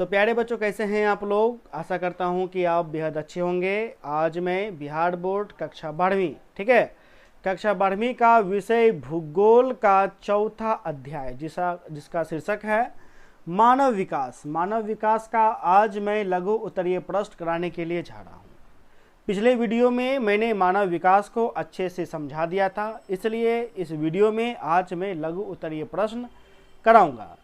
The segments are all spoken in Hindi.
तो प्यारे बच्चों, कैसे हैं आप लोग? आशा करता हूं कि आप बेहद अच्छे होंगे। आज मैं बिहार बोर्ड कक्षा 12वीं, ठीक है, कक्षा 12वीं का विषय भूगोल का चौथा अध्याय जिसका शीर्षक है मानव विकास। मानव विकास का आज मैं लघु उत्तरीय प्रश्न कराने के लिए जा रहा हूँ। पिछले वीडियो में मैंने मानव विकास को अच्छे से समझा दिया था, इसलिए इस वीडियो में आज मैं लघु उत्तरीय प्रश्न कराऊंगा।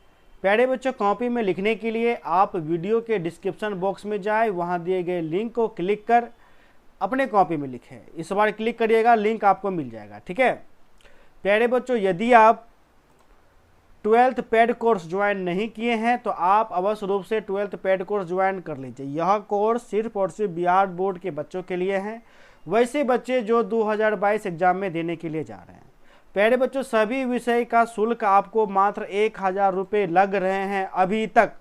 प्यारे बच्चों, कॉपी में लिखने के लिए आप वीडियो के डिस्क्रिप्शन बॉक्स में जाए, वहां दिए गए लिंक को क्लिक कर अपने कॉपी में लिखें। इस बार क्लिक करिएगा, लिंक आपको मिल जाएगा, ठीक है। प्यारे बच्चों, यदि आप 12th पेड कोर्स ज्वाइन नहीं किए हैं तो आप अवश्य रूप से 12th पेड कोर्स ज्वाइन कर लीजिए। यह कोर्स सिर्फ और सिर्फ बिहार बोर्ड के बच्चों के लिए है, वैसे बच्चे जो 2022 एग्जाम में देने के लिए जा रहे हैं। प्यारे बच्चों, सभी विषय का शुल्क आपको मात्र 1000 रुपये लग रहे हैं अभी तक।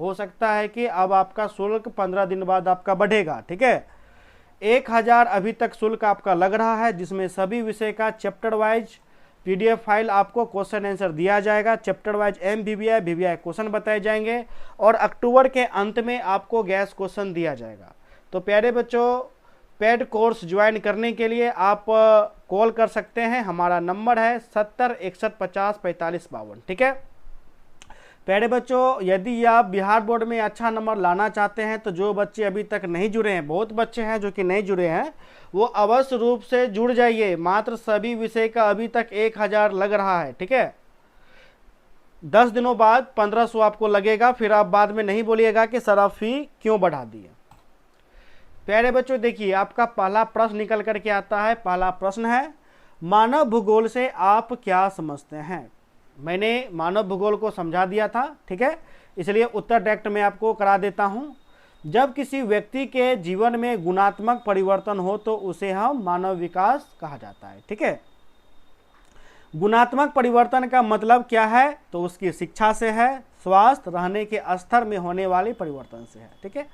हो सकता है कि अब आपका शुल्क 15 दिन बाद आपका बढ़ेगा, ठीक है। 1000 अभी तक शुल्क आपका लग रहा है, जिसमें सभी विषय का चैप्टर वाइज PDF फाइल आपको क्वेश्चन आंसर दिया जाएगा। Chapter wise MVBI VBI question बताए जाएंगे और अक्टूबर के अंत में आपको गैस क्वेश्चन दिया जाएगा। तो प्यारे बच्चों, पेड कोर्स ज्वाइन करने के लिए आप कॉल कर सकते हैं। हमारा नंबर है 70 61 50 45 52, ठीक है। प्यारे बच्चों, यदि आप बिहार बोर्ड में अच्छा नंबर लाना चाहते हैं तो जो बच्चे अभी तक नहीं जुड़े हैं, बहुत बच्चे हैं जो कि नहीं जुड़े हैं, वो अवश्य रूप से जुड़ जाइए। मात्र सभी विषय का अभी तक 1000 लग रहा है, ठीक है। 10 दिनों बाद 1500 आपको लगेगा, फिर आप बाद में नहीं बोलिएगा कि सर आप फी क्यों बढ़ा दिए। प्यारे बच्चों, देखिए आपका पहला प्रश्न निकल करके आता है। पहला प्रश्न है, मानव भूगोल से आप क्या समझते हैं? मैंने मानव भूगोल को समझा दिया था, ठीक है, इसलिए उत्तर डायरेक्ट में आपको करा देता हूं। जब किसी व्यक्ति के जीवन में गुणात्मक परिवर्तन हो तो उसे हम मानव विकास कहा जाता है, ठीक है। गुणात्मक परिवर्तन का मतलब क्या है? तो उसकी शिक्षा से है, स्वास्थ्य, रहने के स्तर में होने वाले परिवर्तन से है, ठीक है।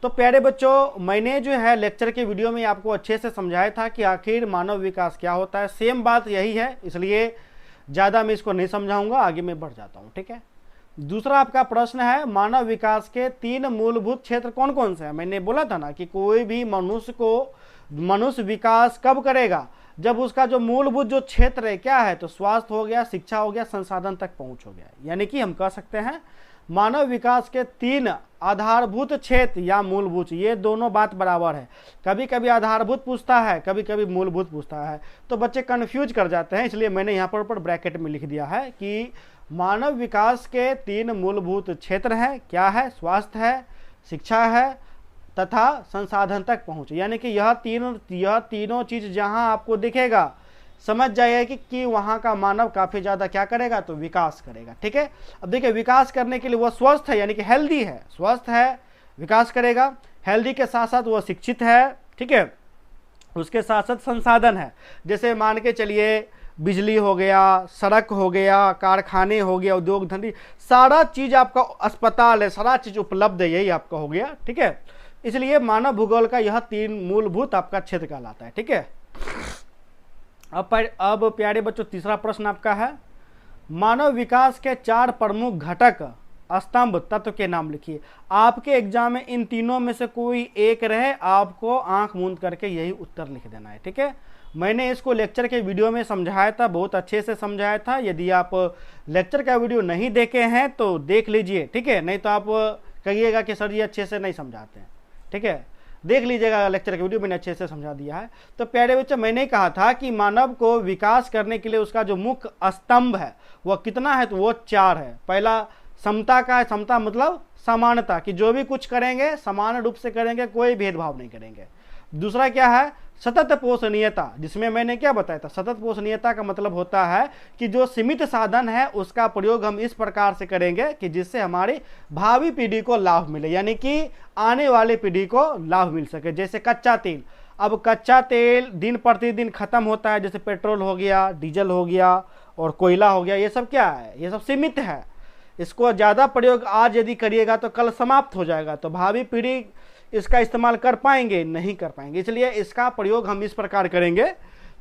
तो प्यारे बच्चों, मैंने जो है लेक्चर के वीडियो में आपको अच्छे से समझाया था कि आखिर मानव विकास क्या होता है। सेम बात यही है, इसलिए ज़्यादा मैं इसको नहीं समझाऊंगा, आगे मैं बढ़ जाता हूँ, ठीक है। दूसरा आपका प्रश्न है, मानव विकास के 3 मूलभूत क्षेत्र कौन कौन से हैं? मैंने बोला था ना कि कोई भी मनुष्य विकास कब करेगा? जब उसका जो मूलभूत जो क्षेत्र है क्या है? तो स्वास्थ्य हो गया, शिक्षा हो गया, संसाधन तक पहुँच हो गया। यानी कि हम कह सकते हैं मानव विकास के 3 आधारभूत क्षेत्र या मूलभूत, ये दोनों बात बराबर है। कभी कभी आधारभूत पूछता है, कभी कभी मूलभूत पूछता है, तो बच्चे कंफ्यूज कर जाते हैं। इसलिए मैंने यहाँ पर ब्रैकेट में लिख दिया है कि मानव विकास के 3 मूलभूत क्षेत्र हैं। क्या है? स्वास्थ्य है, शिक्षा है तथा संसाधन तक पहुँच। यानी कि यह तीनों चीज जहाँ आपको दिखेगा, समझ जाइए कि वहाँ का मानव काफ़ी ज़्यादा क्या करेगा? तो विकास करेगा, ठीक है। अब देखिए, विकास करने के लिए वो स्वस्थ है, यानी कि हेल्दी है, स्वस्थ है, विकास करेगा। हेल्दी के साथ साथ वो शिक्षित है, ठीक है। उसके साथ साथ संसाधन है, जैसे मान के चलिए बिजली हो गया, सड़क हो गया, कारखाने हो गया, उद्योग धंधे, सारा चीज़ आपका, अस्पताल है, सारा चीज़ उपलब्ध है, यही आपका हो गया, ठीक है। इसलिए मानव भूगोल का यह 3 मूलभूत आपका क्षेत्र कहलाता है, ठीक है। अब प्यारे बच्चों, तीसरा प्रश्न आपका है, मानव विकास के 4 प्रमुख घटक स्तंभ तत्व के नाम लिखिए। आपके एग्जाम में इन तीनों में से कोई एक रहे, आपको आंख मूंद करके यही उत्तर लिख देना है, ठीक है। मैंने इसको लेक्चर के वीडियो में समझाया था, बहुत अच्छे से समझाया था। यदि आप लेक्चर का वीडियो नहीं देखे हैं तो देख लीजिए, ठीक है, नहीं तो आप कहिएगा कि सर ये अच्छे से नहीं समझाते हैं, ठीक है। देख लीजिएगा, लेक्चर के वीडियो मैंने अच्छे से समझा दिया है। तो प्यारे बच्चों, मैंने कहा था कि मानव को विकास करने के लिए उसका जो मुख्य स्तंभ है वह कितना है? तो वो 4 है। पहला समता का है, समता मतलब समानता, कि जो भी कुछ करेंगे समान रूप से करेंगे, कोई भेदभाव नहीं करेंगे। दूसरा क्या है? सतत पोषणीयता, जिसमें मैंने क्या बताया था? सतत पोषणीयता का मतलब होता है कि जो सीमित साधन है उसका प्रयोग हम इस प्रकार से करेंगे कि जिससे हमारी भावी पीढ़ी को लाभ मिले, यानी कि आने वाले पीढ़ी को लाभ मिल सके। जैसे कच्चा तेल, अब कच्चा तेल दिन प्रतिदिन खत्म होता है, जैसे पेट्रोल हो गया, डीजल हो गया और कोयला हो गया, ये सब क्या है? ये सब सीमित है। इसको ज़्यादा प्रयोग आज यदि करिएगा तो कल समाप्त हो जाएगा, तो भावी पीढ़ी इसका इस्तेमाल कर पाएंगे? नहीं कर पाएंगे। इसलिए इसका प्रयोग हम इस प्रकार करेंगे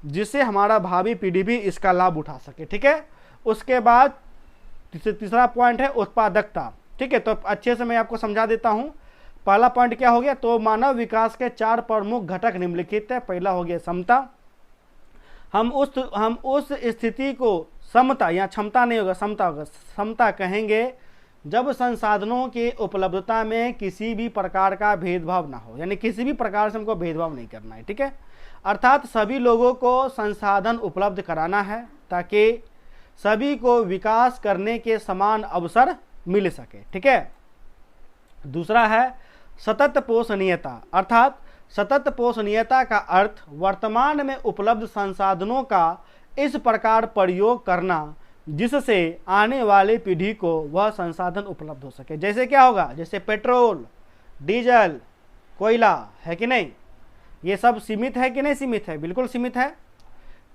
जिससे हमारा भावी पीढ़ी भी इसका लाभ उठा सके, ठीक है। उसके बाद तीसरा पॉइंट है उत्पादकता, ठीक है, तो अच्छे से मैं आपको समझा देता हूं। पहला पॉइंट क्या हो गया, तो मानव विकास के 4 प्रमुख घटक निम्नलिखित है। पहला हो गया समता। हम उस स्थिति को समता या क्षमता नहीं होगा, समता होगा, समता कहेंगे जब संसाधनों की उपलब्धता में किसी भी प्रकार का भेदभाव ना हो, यानी किसी भी प्रकार से हमको भेदभाव नहीं करना है। ठीक है, अर्थात सभी लोगों को संसाधन उपलब्ध कराना है ताकि सभी को विकास करने के समान अवसर मिल सके। ठीक है, दूसरा है सतत पोषणीयता। अर्थात सतत पोषणीयता का अर्थ वर्तमान में उपलब्ध संसाधनों का इस प्रकार प्रयोग करना जिससे आने वाली पीढ़ी को वह संसाधन उपलब्ध हो सके। जैसे क्या होगा, जैसे पेट्रोल, डीजल, कोयला, है कि नहीं, ये सब सीमित है कि नहीं सीमित है, बिल्कुल सीमित है।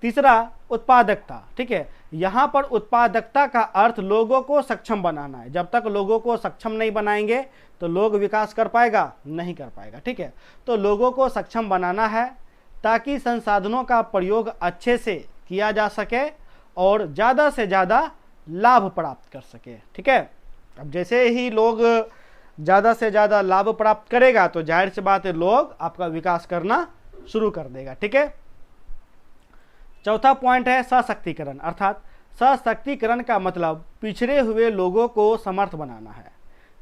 तीसरा उत्पादकता। ठीक है, यहाँ पर उत्पादकता का अर्थ लोगों को सक्षम बनाना है। जब तक लोगों को सक्षम नहीं बनाएंगे तो लोग विकास कर पाएगा, नहीं कर पाएगा। ठीक है, तो लोगों को सक्षम बनाना है ताकि संसाधनों का प्रयोग अच्छे से किया जा सके और ज़्यादा से ज़्यादा लाभ प्राप्त कर सके। ठीक है, अब जैसे ही लोग ज़्यादा से ज़्यादा लाभ प्राप्त करेगा तो जाहिर सी बात है लोग आपका विकास करना शुरू कर देगा। ठीक है, चौथा पॉइंट है सशक्तिकरण। अर्थात सशक्तिकरण का मतलब पिछड़े हुए लोगों को समर्थ बनाना है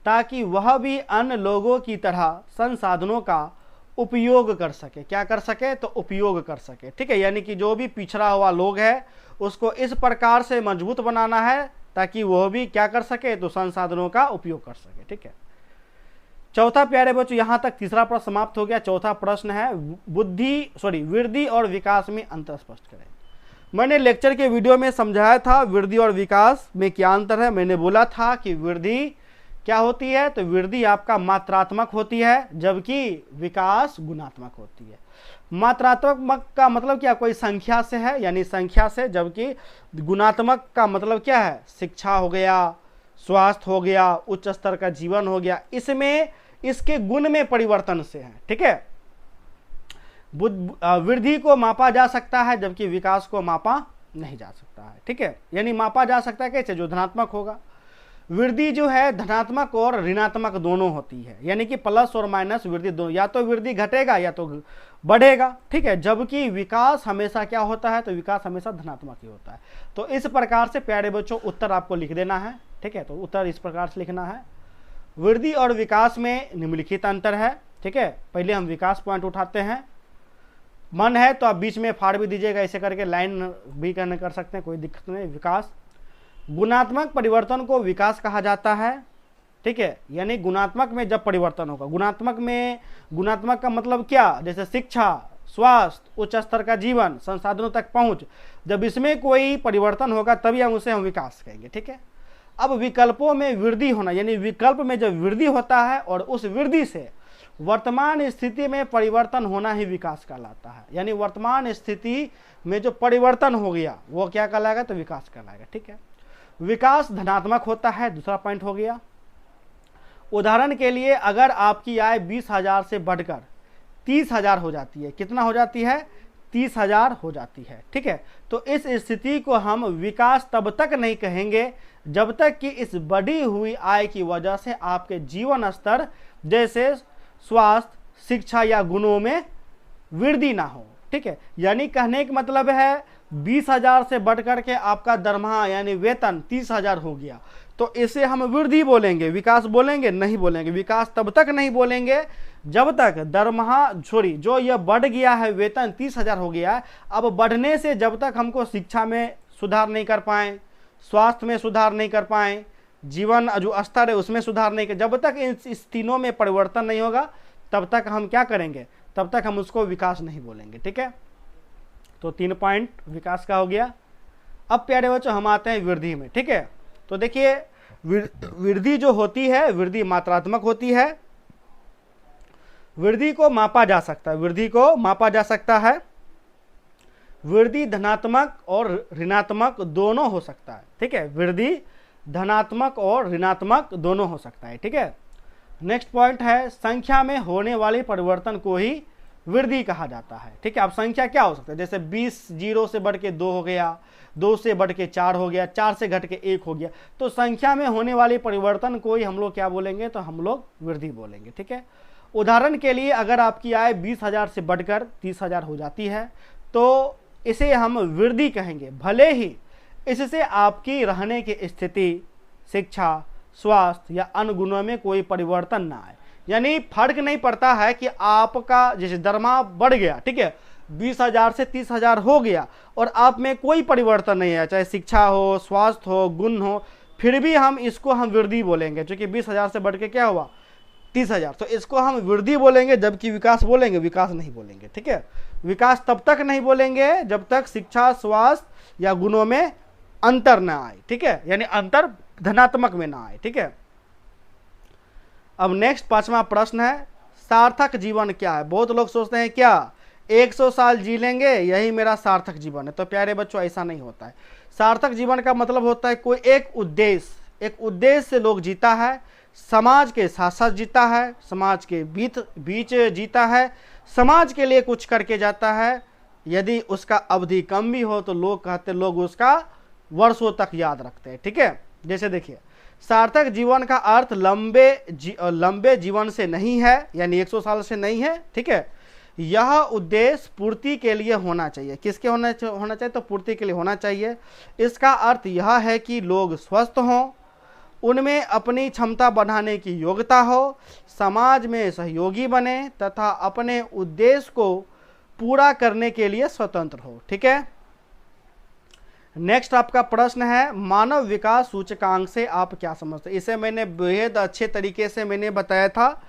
ताकि वह भी अन्य लोगों की तरह संसाधनों का उपयोग कर सके। क्या कर सके, तो उपयोग कर सके। ठीक है, यानी कि जो भी पिछड़ा हुआ लोग है उसको इस प्रकार से मजबूत बनाना है ताकि वह भी क्या कर सके, तो संसाधनों का उपयोग कर सके। ठीक है, चौथा प्यारे बच्चों, यहाँ तक तीसरा प्रश्न समाप्त हो गया। चौथा प्रश्न है वृद्धि और विकास में अंतर स्पष्ट करें। मैंने लेक्चर के वीडियो में समझाया था वृद्धि और विकास में क्या अंतर है। मैंने बोला था कि वृद्धि क्या होती है, तो वृद्धि आपका मात्रात्मक होती है जबकि विकास गुणात्मक होती है। मात्रात्मक का मतलब क्या, कोई संख्या से है यानी संख्या से, जबकि गुणात्मक का मतलब क्या है, शिक्षा हो गया, स्वास्थ्य हो गया, उच्च स्तर का जीवन हो गया, इसमें इसके गुण में परिवर्तन से है। ठीक है, वृद्धि को मापा जा सकता है जबकि विकास को मापा नहीं जा सकता है। ठीक है, यानी मापा जा सकता है कैसे, जो धनात्मक होगा। वृद्धि जो है धनात्मक और ऋणात्मक दोनों होती है, यानी कि प्लस और माइनस वृद्धि दोनों, या तो वृद्धि घटेगा या तो बढ़ेगा। ठीक है, जबकि विकास हमेशा क्या होता है, तो विकास हमेशा धनात्मक ही होता है। तो इस प्रकार से प्यारे बच्चों उत्तर आपको लिख देना है। ठीक है, तो उत्तर इस प्रकार से लिखना है, वृद्धि और विकास में निम्नलिखित अंतर है। ठीक है, पहले हम विकास पॉइंट उठाते हैं। मन है तो आप बीच में फाड़ भी दीजिएगा, ऐसे करके लाइन भी कर सकते हैं, कोई दिक्कत नहीं। विकास, गुणात्मक परिवर्तन को विकास कहा जाता है। ठीक है, यानी गुणात्मक में जब परिवर्तन होगा, गुणात्मक का मतलब क्या, जैसे शिक्षा, स्वास्थ्य, उच्च स्तर का जीवन, संसाधनों तक पहुंच, जब इसमें कोई परिवर्तन होगा तभी हम उसे विकास कहेंगे। ठीक है, अब विकल्पों में वृद्धि होना, यानी विकल्प में जब वृद्धि होता है और उस वृद्धि से वर्तमान स्थिति में परिवर्तन होना ही विकास कहलाता है। यानी वर्तमान स्थिति में जो परिवर्तन हो गया वो क्या कहलाएगा, तो विकास कहलाएगा। ठीक है, विकास धनात्मक होता है, दूसरा पॉइंट हो गया। उदाहरण के लिए अगर आपकी आय 20,000 से बढ़कर 30,000 हो जाती है, कितना हो जाती है, 30,000 हो जाती है। ठीक है, तो इस स्थिति को हम विकास तब तक नहीं कहेंगे जब तक कि इस बढ़ी हुई आय की वजह से आपके जीवन स्तर जैसे स्वास्थ्य, शिक्षा या गुणों में वृद्धि ना हो। ठीक है, यानी कहने का मतलब है 20,000 से बढ़कर के आपका दरमाहा यानी वेतन 30,000 हो गया, तो इसे हम वृद्धि बोलेंगे, विकास बोलेंगे नहीं बोलेंगे। विकास तब तक नहीं बोलेंगे जब तक दरमाहा जो यह बढ़ गया है, वेतन 30,000 हो गया है, अब बढ़ने से जब तक हमको शिक्षा में सुधार नहीं कर पाए, स्वास्थ्य में सुधार नहीं कर पाए, जीवन जो स्तर है उसमें सुधार नहीं कर, जब तक इस तीनों में परिवर्तन नहीं होगा तब तक हम क्या करेंगे, तब तक हम उसको विकास नहीं बोलेंगे। ठीक है, तो 3 पॉइंट विकास का हो गया। अब प्यारे बच्चों हम आते हैं वृद्धि में। ठीक है, तो देखिए वृद्धि जो होती है, वृद्धि मात्रात्मक होती है, वृद्धि को मापा जा सकता है, वृद्धि को मापा जा सकता है। वृद्धि धनात्मक और ऋणात्मक दोनों हो सकता है। ठीक है, वृद्धि धनात्मक और ऋणात्मक दोनों हो सकता है। ठीक है, नेक्स्ट पॉइंट है संख्या में होने वाली परिवर्तन को ही वृद्धि कहा जाता है। ठीक है, अब संख्या क्या हो सकता है, जैसे 20 जीरो से बढ़ के 2 हो गया, 2 से बढ़ के 4 हो गया, 4 से घट के 1 हो गया। तो संख्या में होने वाली परिवर्तन को ही हम लोग क्या बोलेंगे, तो हम लोग वृद्धि बोलेंगे। ठीक है, उदाहरण के लिए अगर आपकी आय 20,000 से बढ़कर 30,000 हो जाती है तो इसे हम वृद्धि कहेंगे, भले ही इससे आपकी रहने की स्थिति, शिक्षा, स्वास्थ्य या अन्य गुणों में कोई परिवर्तन ना आए। यानी फर्क नहीं पड़ता है कि आपका जैसे दरमा बढ़ गया, ठीक है, 20,000 से 30,000 हो गया और आप में कोई परिवर्तन नहीं है, चाहे शिक्षा हो, स्वास्थ्य हो, गुण हो, फिर भी हम इसको हम वृद्धि बोलेंगे, क्योंकि 20,000 से बढ़ के क्या हुआ 30,000, तो इसको हम वृद्धि बोलेंगे, जबकि विकास बोलेंगे, विकास नहीं बोलेंगे। ठीक है, विकास तब तक नहीं बोलेंगे जब तक शिक्षा, स्वास्थ्य या गुणों में अंतर ना आए। ठीक है, यानी अंतर धनात्मक में ना आए। ठीक है, अब नेक्स्ट 5वां प्रश्न है, सार्थक जीवन क्या है। बहुत लोग सोचते हैं क्या 100 साल जी लेंगे यही मेरा सार्थक जीवन है। तो प्यारे बच्चों, ऐसा नहीं होता है। सार्थक जीवन का मतलब होता है कोई एक उद्देश्य से लोग जीता है, समाज के साथ साथ जीता है, समाज के बीच जीता है, समाज के लिए कुछ करके जाता है। यदि उसका अवधि कम भी हो तो लोग उसका वर्षों तक याद रखते हैं। ठीक है, जैसे देखिए, सार्थक जीवन का अर्थ लंबे जीवन से नहीं है, यानी 100 साल से नहीं है। ठीक है, यह उद्देश्य पूर्ति के लिए होना चाहिए। किसके होना चाहिए, तो पूर्ति के लिए होना चाहिए। इसका अर्थ यह है कि लोग स्वस्थ हों, उनमें अपनी क्षमता बढ़ाने की योग्यता हो, समाज में सहयोगी बने तथा अपने उद्देश्य को पूरा करने के लिए स्वतंत्र हो। ठीक है, नेक्स्ट आपका प्रश्न है, मानव विकास सूचकांक से आप क्या समझते हैं। इसे मैंने बेहद अच्छे तरीके से मैंने बताया था।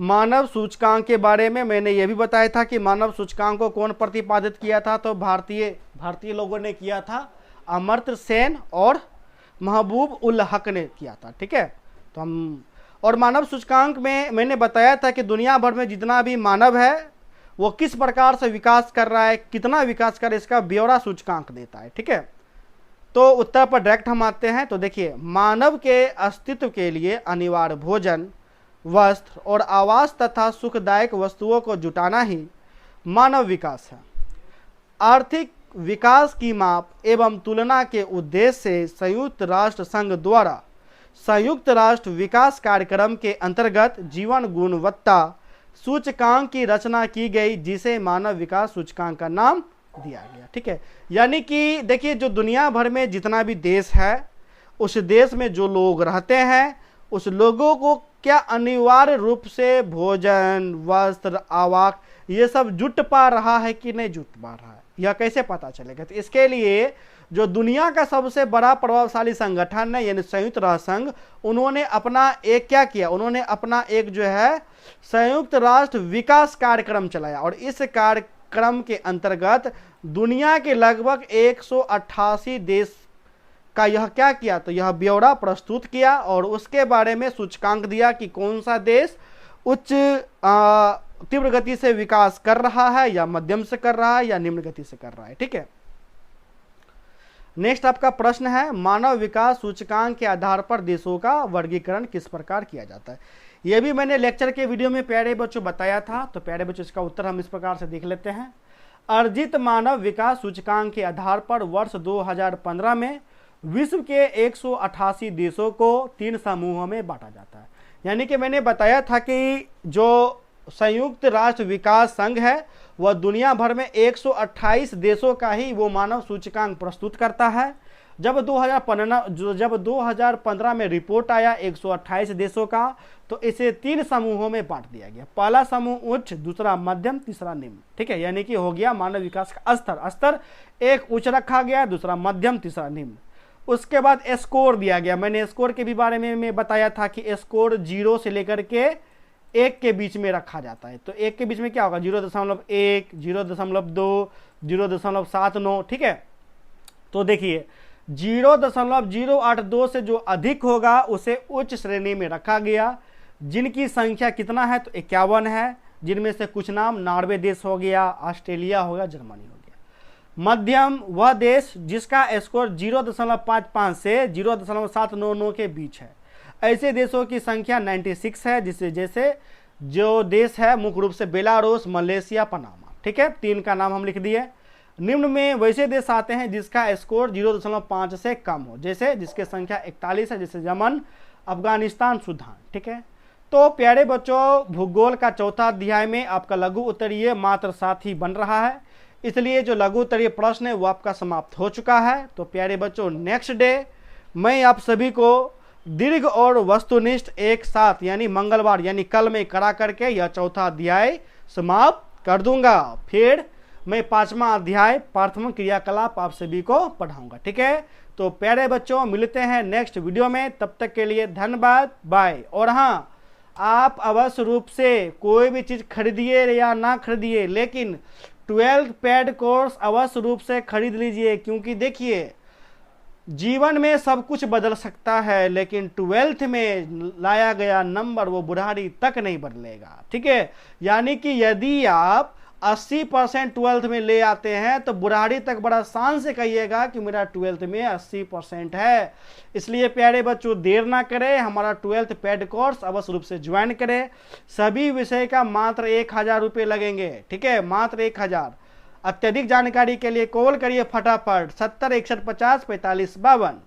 मानव सूचकांक के बारे में मैंने यह भी बताया था कि मानव सूचकांक को कौन प्रतिपादित किया था, तो भारतीय लोगों ने किया था, अमर्त्य सेन और महबूब उल हक ने किया था। ठीक है, तो हम और मानव सूचकांक में मैंने बताया था कि दुनिया भर में जितना भी मानव है वो किस प्रकार से विकास कर रहा है, कितना विकास कर रहा है, इसका ब्यौरा सूचकांक देता है। ठीक है, तो उत्तर पर डायरेक्ट हम आते हैं। तो देखिए, मानव के अस्तित्व के लिए अनिवार्य भोजन, वस्त्र और आवास तथा सुखदायक वस्तुओं को जुटाना ही मानव विकास है। आर्थिक विकास की माप एवं तुलना के उद्देश्य से संयुक्त राष्ट्र संघ द्वारा संयुक्त राष्ट्र विकास कार्यक्रम के अंतर्गत जीवन गुणवत्ता सूचकांक की रचना की गई, जिसे मानव विकास सूचकांक का नाम दिया गया। ठीक है, यानी कि देखिए, जो दुनिया भर में जितना भी देश है, उस देश में जो लोग रहते हैं, उस लोगों को क्या अनिवार्य रूप से भोजन, वस्त्र, आवास ये सब जुट पा रहा है कि नहीं जुट पा रहा है, यह कैसे पता चलेगा। तो इसके लिए जो दुनिया का सबसे बड़ा प्रभावशाली संगठन है, यानी संयुक्त राष्ट्र संघ, उन्होंने अपना एक क्या किया, उन्होंने अपना एक जो है संयुक्त राष्ट्र विकास कार्यक्रम चलाया और इस कार्यक्रम के अंतर्गत दुनिया के लगभग 188 देश का यह क्या किया, तो यह ब्यौरा प्रस्तुत किया और उसके बारे में सूचकांक दिया कि कौन सा देश उच्च तीव्र गति से विकास कर रहा है या मध्यम से कर रहा है या निम्न गति से कर रहा है। ठीक है, नेक्स्ट आपका प्रश्न है, मानव विकास सूचकांक के आधार पर देशों का वर्गीकरण किस प्रकार किया जाता है। यह भी मैंने लेक्चर के वीडियो में प्यारे बच्चों बताया था। तो प्यारे बच्चों, इसका उत्तर हम इस प्रकार से देख लेते हैं। अर्जित मानव विकास सूचकांक के आधार पर वर्ष 2015 में विश्व के 188 देशों को 3 समूहों में बांटा जाता है। यानी कि मैंने बताया था कि जो संयुक्त राष्ट्र विकास संघ है वह दुनिया भर में 128 देशों का ही वो मानव सूचकांक प्रस्तुत करता है। जब 2015 में रिपोर्ट आया 128 देशों का, तो इसे 3 समूहों में बांट दिया गया। पहला समूह उच्च, दूसरा मध्यम, तीसरा निम्न। ठीक है, यानी कि हो गया मानव विकास का स्तर एक उच्च रखा गया, दूसरा मध्यम, तीसरा निम्न। उसके बाद स्कोर दिया गया। मैंने स्कोर के भी बारे में मैं बताया था कि स्कोर 0 से लेकर के 1 के बीच में रखा जाता है। तो 1 के बीच में क्या होगा, 0.1, 0.2, 0.79। ठीक है, तो देखिए 0.082 से जो अधिक होगा उसे उच्च श्रेणी में रखा गया, जिनकी संख्या कितना है, तो 51 है, जिनमें से कुछ नाम नॉर्वे देश हो गया, ऑस्ट्रेलिया हो गया, जर्मनी हो गया। मध्यम वह देश जिसका स्कोर 0.55 से 0.799 के बीच है। ऐसे देशों की संख्या 96 है, जिससे जैसे जो देश है मुख्य रूप से बेलारूस, मलेशिया, पनामा। ठीक है, 3 का नाम हम लिख दिए। निम्न में वैसे देश आते हैं जिसका स्कोर 0.5 से कम हो, जैसे जिसकी संख्या 41 है, जैसे यमन, अफगानिस्तान, सूडान। ठीक है, तो प्यारे बच्चों भूगोल का चौथा अध्याय में आपका लघु उत्तरीय मात्र 7 ही बन रहा है, इसलिए जो लघु उत्तरीय प्रश्न है वो आपका समाप्त हो चुका है। तो प्यारे बच्चों नेक्स्ट डे मैं आप सभी को दीर्घ और वस्तुनिष्ठ एक साथ यानी मंगलवार यानी कल में करा करके यह चौथा अध्याय समाप्त कर दूंगा। फिर मैं 5वां अध्याय प्राथमिक क्रियाकलाप आप सभी को पढ़ाऊंगा। ठीक है, तो प्यारे बच्चों मिलते हैं नेक्स्ट वीडियो में, तब तक के लिए धन्यवाद, बाय। और हाँ, आप अवश्य रूप से कोई भी चीज़ खरीदिए या ना खरीदिए, लेकिन 12th पेड कोर्स अवश्य रूप से खरीद लीजिए, क्योंकि देखिए जीवन में सब कुछ बदल सकता है, लेकिन 12th में लाया गया नंबर वो बुढ़ारी तक नहीं बदलेगा। ठीक है, यानी कि यदि आप 80% 12th में ले आते हैं तो बुढ़ारी तक बड़ा शान से कहिएगा कि मेरा 12th में 80% है। इसलिए प्यारे बच्चों देर ना करें, हमारा 12th पेड कोर्स अवश्य रूप से ज्वाइन करें। सभी विषय का मात्र 1000 रुपये लगेंगे। ठीक है, मात्र 1000। अत्यधिक जानकारी के लिए कॉल करिए फटाफट 70 61 50 45 52।